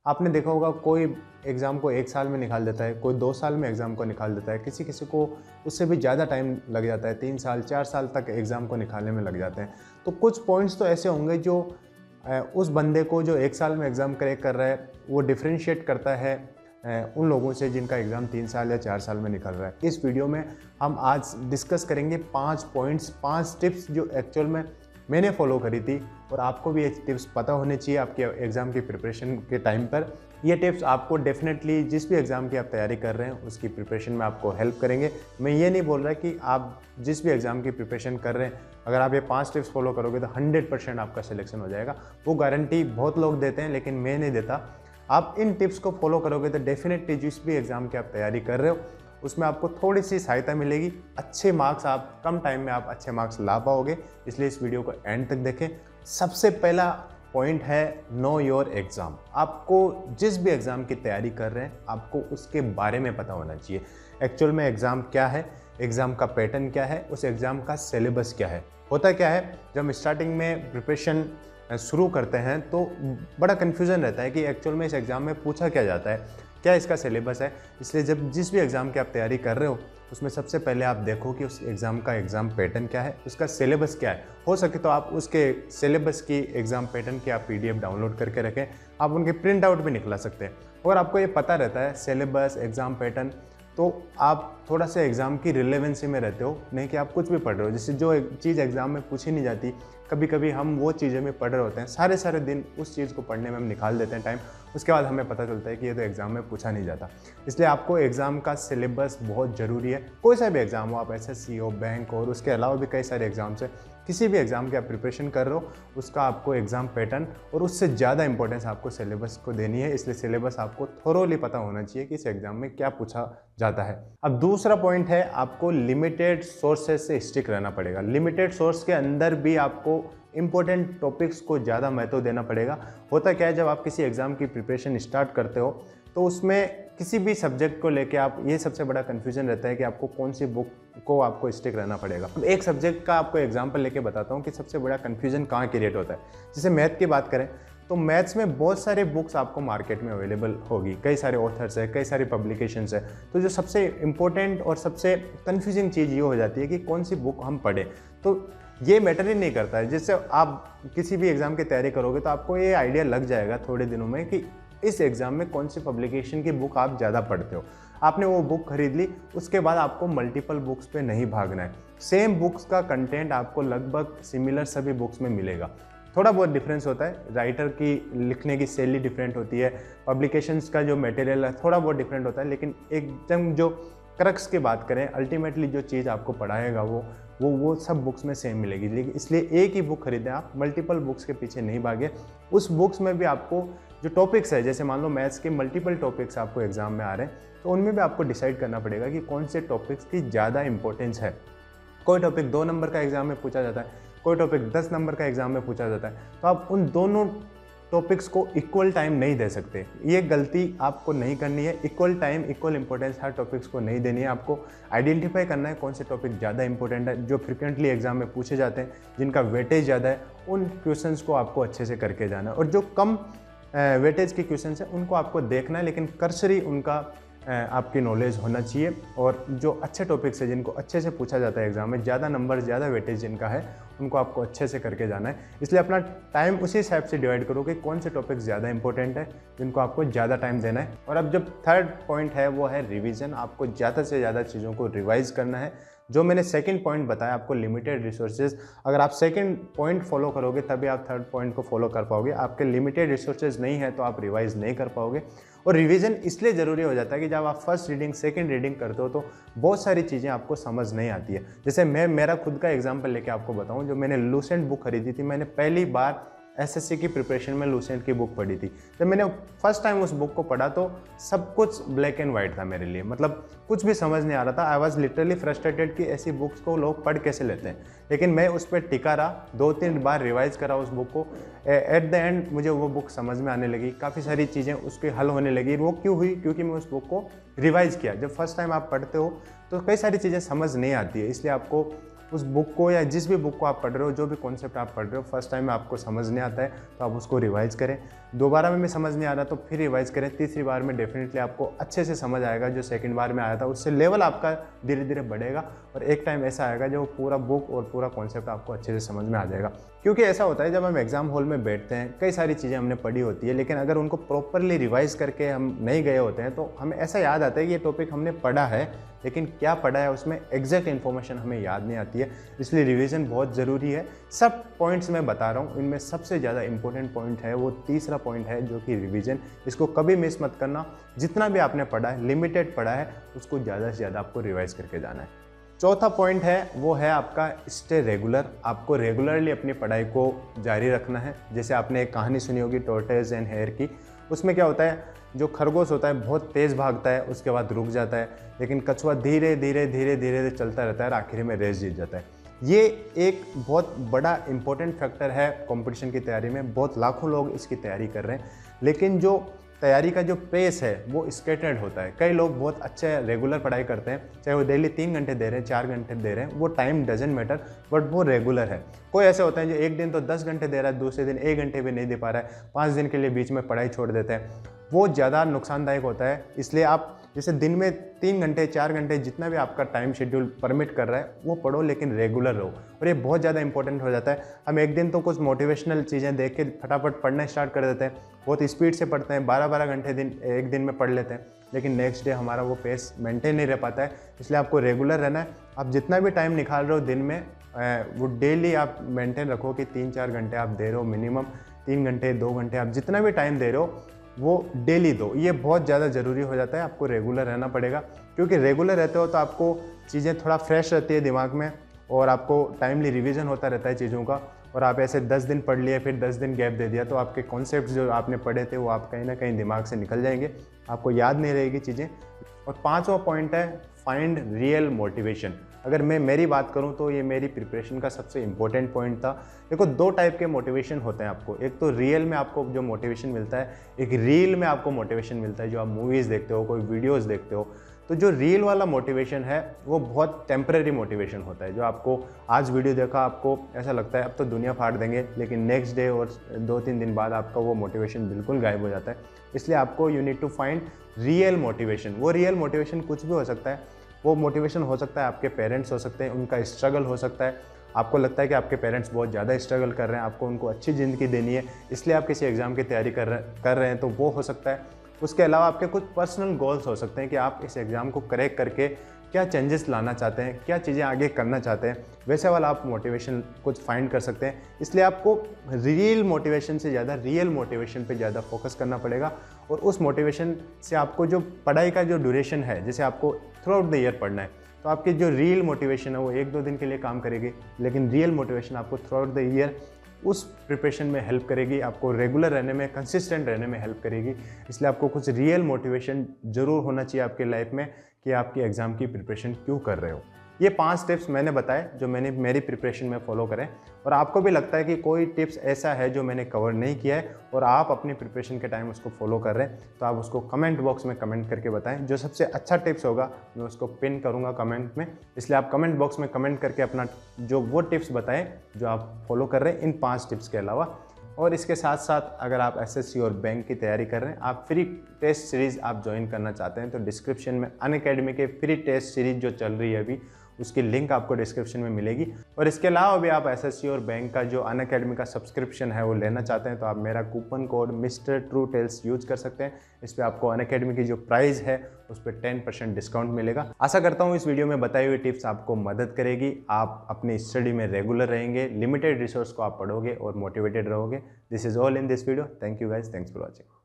आपने देखा होगा कोई एग्ज़ाम को 1 साल में निकाल देता है, कोई 2 साल में एग्ज़ाम को निकाल देता है, किसी-किसी को उससे भी ज़्यादा टाइम लग जाता है, 3 साल 4 साल तक एग्ज़ाम को निकालने में लग जाते हैं। तो कुछ पॉइंट्स तो ऐसे होंगे जो उस बंदे को जो 1 साल में एग्ज़ाम क्रैक कर रहा है, वो डिफरेंशिएट करता है उन लोगों से जिनका एग्ज़ाम 3 साल या 4 साल में निकल रहा है। इस वीडियो में हम आज डिस्कस करेंगे 5 पॉइंट्स, 5 टिप्स जो एक्चुअल में मैंने फॉलो करी थी और आपको भी ये टिप्स पता होने चाहिए आपके एग्ज़ाम की प्रिपरेशन के टाइम पर। ये टिप्स आपको डेफिनेटली जिस भी एग्ज़ाम की आप तैयारी कर रहे हैं उसकी प्रिपरेशन में आपको हेल्प करेंगे। मैं ये नहीं बोल रहा कि आप जिस भी एग्ज़ाम की प्रिपरेशन कर रहे हैं, अगर आप ये 5 टिप्स फॉलो करोगे तो 100% आपका सिलेक्शन हो जाएगा। वो गारंटी बहुत लोग देते हैं लेकिन मैं नहीं देता। आप इन टिप्स को फॉलो करोगे तो डेफिनेटली जिस भी एग्ज़ाम की आप तैयारी कर रहे हो उसमें आपको थोड़ी सी सहायता मिलेगी। अच्छे मार्क्स आप कम टाइम में आप अच्छे मार्क्स ला पाओगे, इसलिए इस वीडियो को एंड तक देखें। सबसे पहला पॉइंट है नो योर एग्ज़ाम। आपको जिस भी एग्ज़ाम की तैयारी कर रहे हैं आपको उसके बारे में पता होना चाहिए। एक्चुअल में एग्ज़ाम क्या है, एग्ज़ाम का पैटर्न क्या है, उस एग्ज़ाम का सिलेबस क्या है। होता क्या है, जब हम स्टार्टिंग में प्रिपरेशन शुरू करते हैं तो बड़ा कन्फ्यूज़न रहता है कि एक्चुअल में इस एग्ज़ाम में पूछा क्या जाता है, क्या इसका सिलेबस है। इसलिए जब जिस भी एग्ज़ाम की आप तैयारी कर रहे हो उसमें सबसे पहले आप देखो कि उस एग्ज़ाम का एग्ज़ाम पैटर्न क्या है, उसका सिलेबस क्या है। हो सके तो आप उसके सिलेबस की एग्ज़ाम पैटर्न की आप PDF डाउनलोड करके रखें, आप उनके प्रिंट आउट भी निकला सकते हैं। और आपको ये पता रहता है सिलेबस, एग्ज़ाम पैटर्न, तो आप थोड़ा सा एग्ज़ाम की रिलेवेंसी में रहते हो, नहीं कि आप कुछ भी पढ़ रहे हो। जैसे जो एक चीज़ एग्ज़ाम में पूछी नहीं जाती, कभी कभी हम वो चीज़ें में पढ़ रहे होते हैं, सारे दिन उस चीज़ को पढ़ने में हम निकाल देते हैं टाइम, उसके बाद हमें पता चलता है कि ये तो एग्ज़ाम में पूछा नहीं जाता। इसलिए आपको एग्ज़ाम का सिलेबस बहुत ज़रूरी है। कोई सा भी एग्ज़ाम हो, आप SSC हो, बैंक हो, और उसके अलावा भी कई सारे एग्ज़ाम्स हैं, किसी भी एग्ज़ाम की आप प्रिपरेशन कर रहे हो उसका आपको एग्ज़ाम पैटर्न और उससे ज़्यादा इंपॉर्टेंस आपको सिलेबस को देनी है। इसलिए सिलेबस आपको थोरोली पता होना चाहिए कि इस एग्ज़ाम में क्या पूछा जाता है। अब दूसरा पॉइंट है, आपको लिमिटेड सोर्सेज से स्टिक रहना पड़ेगा। लिमिटेड सोर्स के अंदर भी आपको इंपॉर्टेंट टॉपिक्स को ज़्यादा महत्व देना पड़ेगा। होता क्या है, जब आप किसी एग्ज़ाम की प्रिपरेशन स्टार्ट करते हो तो उसमें किसी भी सब्जेक्ट को लेके आप, ये सबसे बड़ा कन्फ्यूजन रहता है कि आपको कौन सी बुक को आपको स्टिक रहना पड़ेगा। अब एक सब्जेक्ट का आपको एग्जांपल लेके बताता हूँ कि सबसे बड़ा कन्फ्यूजन कहाँ क्रिएट होता है। जैसे मैथ की बात करें तो मैथ्स में बहुत सारे बुक्स आपको मार्केट में अवेलेबल होगी, कई सारे ऑथर्स है, कई सारी पब्लिकेशंस है। तो जो सबसे इंपॉर्टेंट और सबसे कन्फ्यूजिंग चीज़ ये हो जाती है कि कौन सी बुक हम पढ़ें। तो ये मैटर ही नहीं करता है। जिससे आप किसी भी एग्ज़ाम की तैयारी करोगे तो आपको ये आइडिया लग जाएगा थोड़े दिनों में कि इस एग्ज़ाम में कौन सी पब्लिकेशन की बुक आप ज़्यादा पढ़ते हो। आपने वो बुक खरीद ली, उसके बाद आपको मल्टीपल बुक्स पे नहीं भागना है। सेम बुक्स का कंटेंट आपको लगभग सिमिलर सभी बुक्स में मिलेगा। थोड़ा बहुत डिफरेंस होता है, राइटर की लिखने की शैली डिफरेंट होती है, पब्लिकेशंस का जो मटेरियल है थोड़ा बहुत डिफरेंट होता है, लेकिन एकदम जो क्रक्स की बात करें, अल्टीमेटली जो चीज़ आपको पढ़ाएगा वो सब बुक्स में सेम मिलेगी। लेकिन इसलिए एक ही बुक खरीदें, आप मल्टीपल बुक्स के पीछे नहीं भागे। उस बुक्स में भी आपको जो टॉपिक्स है, जैसे मान लो मैथ्स के मल्टीपल टॉपिक्स आपको एग्जाम में आ रहे हैं, तो उनमें भी आपको डिसाइड करना पड़ेगा कि कौन से टॉपिक्स की ज़्यादा इंपॉर्टेंस है। कोई टॉपिक 2 नंबर का एग्जाम में पूछा जाता है, कोई टॉपिक 10 नंबर का एग्जाम में पूछा जाता है, तो आप उन दोनों टॉपिक्स को इक्वल टाइम नहीं दे सकते। ये गलती आपको नहीं करनी है। इक्वल टाइम, इक्वल इंपॉर्टेंस हर टॉपिक्स को नहीं देनी है। आपको आइडेंटिफाई करना है कौन से टॉपिक ज़्यादा इंपॉर्टेंट है, जो फ्रिक्वेंटली एग्जाम में पूछे जाते हैं, जिनका वेटेज ज़्यादा है, उन क्वेश्चंस को आपको अच्छे से करके जाना है। और जो कम वेटेज के क्वेश्चंस हैं उनको आपको देखना है, लेकिन कर्सरी उनका आपकी नॉलेज होना चाहिए। और जो अच्छे टॉपिक्स है, जिनको अच्छे से पूछा जाता है एग्जाम में, ज़्यादा नंबर, ज़्यादा वेटेज जिनका है, उनको आपको अच्छे से करके जाना है। इसलिए अपना टाइम उसी हिसाब से डिवाइड करो कि कौन से टॉपिक्स ज़्यादा इंपॉर्टेंट है, जिनको आपको ज़्यादा टाइम देना है। और अब जब थर्ड पॉइंट है वो है रिवीजन। आपको ज़्यादा से ज़्यादा चीज़ों को रिवाइज करना है। जो मैंने सेकंड पॉइंट बताया आपको, लिमिटेड रिसोर्सेज, अगर आप सेकंड पॉइंट फॉलो करोगे तभी आप थर्ड पॉइंट को फॉलो कर पाओगे। आपके लिमिटेड रिसोर्सेज नहीं है तो आप रिवाइज नहीं कर पाओगे। और रिवीजन इसलिए ज़रूरी हो जाता है कि जब आप फर्स्ट रीडिंग, सेकंड रीडिंग करते हो तो बहुत सारी चीज़ें आपको समझ नहीं आती है। जैसे मैं मेरा खुद का एग्जाम्पल लेके आपको बताऊं, जो मैंने लूसेंट बुक खरीदी थी, मैंने पहली बार SSC की प्रिपरेशन में लूसेंट की बुक पढ़ी थी। जब मैंने फर्स्ट टाइम उस बुक को पढ़ा तो सब कुछ ब्लैक एंड वाइट था मेरे लिए, मतलब कुछ भी समझ नहीं आ रहा था। आई वॉज लिटरली फ्रस्ट्रेटेड कि ऐसी बुक्स को लोग पढ़ कैसे लेते हैं। लेकिन मैं उस पर टिका रहा, 2-3 बार रिवाइज करा उस बुक को। एट द एंड मुझे वो बुक समझ में आने लगी, काफ़ी सारी चीज़ें उसके हल होने लगी। वो क्यों हुई? क्योंकि मैं उस बुक को रिवाइज किया। जब फर्स्ट टाइम आप पढ़ते हो तो कई सारी चीज़ें समझ नहीं आती है, इसलिए आपको उस बुक को या जिस भी बुक को आप पढ़ रहे हो, जो भी कॉन्सेप्ट आप पढ़ रहे हो, फर्स्ट टाइम में आपको समझ नहीं आता है तो आप उसको रिवाइज करें। दोबारा में भी समझ नहीं आ रहा तो फिर रिवाइज करें, तीसरी बार में डेफिनेटली आपको अच्छे से समझ आएगा। जो सेकंड बार में आया था उससे लेवल आपका धीरे धीरे बढ़ेगा और एक टाइम ऐसा आएगा जो पूरा बुक और पूरा कॉन्सेप्ट आपको अच्छे से समझ में आ जाएगा। क्योंकि ऐसा होता है जब हम एग्जाम हॉल में बैठते हैं, कई सारी चीज़ें हमने पढ़ी होती है, लेकिन अगर उनको प्रॉपरली रिवाइज करके हम नहीं गए होते हैं तो हमें ऐसा याद आता है कि ये टॉपिक हमने पढ़ा है, लेकिन क्या पढ़ा है उसमें एग्जैक्ट इन्फॉर्मेशन हमें याद नहीं आती है। इसलिए रिवीजन बहुत ज़रूरी है। सब पॉइंट्स मैं बता रहा हूँ, इनमें सबसे ज़्यादा इंपॉर्टेंट पॉइंट है वो तीसरा पॉइंट है जो कि रिवीजन। इसको कभी मिस मत करना। जितना भी आपने पढ़ा है, लिमिटेड पढ़ा है, उसको ज़्यादा से ज़्यादा आपको रिवाइज करके जाना है। चौथा पॉइंट है वो है आपका स्टे रेगुलर। आपको रेगुलरली अपनी पढ़ाई को जारी रखना है। जैसे आपने एक कहानी सुनी होगी टॉर्टोइज एंड हेयर की, उसमें क्या होता है, जो खरगोश होता है बहुत तेज़ भागता है, उसके बाद रुक जाता है, लेकिन कछुआ धीरे धीरे धीरे धीरे चलता रहता है और आखिर में रेस जीत जाता है। ये एक बहुत बड़ा इंपॉर्टेंट फैक्टर है कंपटीशन की तैयारी में। बहुत लाखों लोग इसकी तैयारी कर रहे हैं, लेकिन जो तैयारी का जो पेस है वो स्केटर्ड होता है। कई लोग बहुत अच्छे रेगुलर पढ़ाई करते हैं, चाहे वो डेली 3 घंटे दे रहे हैं, 4 घंटे दे रहे हैं, वो टाइम डजेंट मैटर, बट वो रेगुलर है। कोई ऐसे होते हैं जो एक दिन तो 10 घंटे दे रहा है, दूसरे दिन 1 घंटे भी नहीं दे पा रहा है, 5 दिन के लिए बीच में पढ़ाई छोड़ देते हैं, वो ज़्यादा नुकसानदायक होता है। इसलिए आप जैसे दिन में 3 घंटे 4 घंटे जितना भी आपका टाइम शेड्यूल परमिट कर रहा है वो पढ़ो, लेकिन रेगुलर रहो। और ये बहुत ज़्यादा इंपॉर्टेंट हो जाता है। हम एक दिन तो कुछ मोटिवेशनल चीज़ें देख के फटाफट पढ़ना स्टार्ट कर देते हैं, बहुत स्पीड से पढ़ते हैं, 12-12 घंटे एक दिन में पढ़ लेते हैं, लेकिन नेक्स्ट डे हमारा वो पेस मेंटेन नहीं रह पाता है। इसलिए आपको रेगुलर रहना है। आप जितना भी टाइम निकाल रहे हो दिन में, वो डेली आप मेंटेन रखो कि 3-4 घंटे आप दे रहे हो, मिनिमम 3 घंटे 2 घंटे आप जितना भी टाइम दे रहे हो वो डेली दो। ये बहुत ज़्यादा ज़रूरी हो जाता है। आपको रेगुलर रहना पड़ेगा, क्योंकि रेगुलर रहते हो तो आपको चीज़ें थोड़ा फ्रेश रहती है दिमाग में और आपको टाइमली रिवीजन होता रहता है चीज़ों का। और आप ऐसे 10 दिन पढ़ लिए फिर 10 दिन गैप दे दिया तो आपके कॉन्सेप्ट जो आपने पढ़े थे वो आप कहीं ना कहीं दिमाग से निकल जाएंगे, आपको याद नहीं रहेगी चीज़ें। और 5वां पॉइंट है फाइंड रियल मोटिवेशन। अगर मैं मेरी बात करूं तो ये मेरी प्रिपरेशन का सबसे इंपॉर्टेंट पॉइंट था। देखो, 2 टाइप के मोटिवेशन होते हैं आपको। एक तो रियल में आपको जो मोटिवेशन मिलता है, एक रील में आपको मोटिवेशन मिलता है, जो आप मूवीज़ देखते हो, कोई वीडियोस देखते हो। तो जो रील वाला मोटिवेशन है वो बहुत टेम्परेरी मोटिवेशन होता है, जो आपको आज वीडियो देखा आपको ऐसा लगता है अब तो दुनिया फाड़ देंगे, लेकिन नेक्स्ट डे और 2-3 दिन बाद आपका वो मोटिवेशन बिल्कुल गायब हो जाता है। इसलिए आपको you need to find real motivation. वो रियल मोटिवेशन कुछ भी हो सकता है। वो मोटिवेशन हो सकता है आपके पेरेंट्स हो सकते हैं, उनका स्ट्रगल हो सकता है। आपको लगता है कि आपके पेरेंट्स बहुत ज़्यादा स्ट्रगल कर रहे हैं, आपको उनको अच्छी ज़िंदगी देनी है, इसलिए आप किसी एग्ज़ाम की तैयारी कर रहे हैं, तो वो हो सकता है। उसके अलावा आपके कुछ पर्सनल गोल्स हो सकते हैं कि आप इस एग्ज़ाम को क्रैक करके क्या चेंजेस लाना चाहते हैं, क्या चीज़ें आगे करना चाहते हैं, वैसे वाला आप मोटिवेशन कुछ फाइंड कर सकते हैं। इसलिए आपको रियल मोटिवेशन से ज़्यादा रियल मोटिवेशन पे ज़्यादा फोकस करना पड़ेगा। और उस मोटिवेशन से आपको जो पढ़ाई का जो ड्यूरेशन है, जैसे आपको थ्रू आउट द ईयर पढ़ना है, तो आपकी जो रियल मोटिवेशन है वो 1-2 दिन के लिए काम करेगी, लेकिन रियल मोटिवेशन आपको थ्रू आउट द ईयर उस प्रिपरेशन में हेल्प करेगी, आपको रेगुलर रहने में, कंसिस्टेंट रहने में हेल्प करेगी। इसलिए आपको कुछ रियल मोटिवेशन ज़रूर होना चाहिए आपके लाइफ में कि आपकी एग्ज़ाम की प्रिपरेशन क्यों कर रहे हो। ये 5 टिप्स मैंने बताए जो मैंने मेरी प्रिपरेशन में फॉलो करें। और आपको भी लगता है कि कोई टिप्स ऐसा है जो मैंने कवर नहीं किया है और आप अपनी प्रिपरेशन के टाइम उसको फॉलो कर रहे हैं, तो आप उसको कमेंट बॉक्स में कमेंट करके बताएं। जो सबसे अच्छा टिप्स होगा मैं उसको पिन करूंगा कमेंट में। इसलिए आप कमेंट बॉक्स में कमेंट करके अपना जो वो टिप्स बताएं जो आप फॉलो कर रहे हैं इन 5 टिप्स के अलावा। और इसके साथ साथ अगर आप एसएससी और बैंक की तैयारी कर रहे हैं, आप फ्री टेस्ट सीरीज़ आप ज्वाइन करना चाहते हैं, तो डिस्क्रिप्शन में अनअकैडमी के फ्री टेस्ट सीरीज़ जो चल रही है अभी, उसकी लिंक आपको डिस्क्रिप्शन में मिलेगी। और इसके अलावा भी आप एसएससी और बैंक का जो अनअकैडमी का सब्सक्रिप्शन है वो लेना चाहते हैं, तो आप मेरा coupon code mister True Tells use कर सकते हैं। इस पर आपको अनअकैडमी की जो प्राइस है उस पर 10% डिस्काउंट मिलेगा। आशा करता हूँ इस वीडियो में बताई हुई टिप्स आपको मदद करेगी, आप अपनी स्टडी में रेगुलर रहेंगे, लिमिटेड रिसोर्स को आप पढ़ोगे और मोटिवेटेड रहोगे। This is all in this video. Thank you guys, thanks for watching.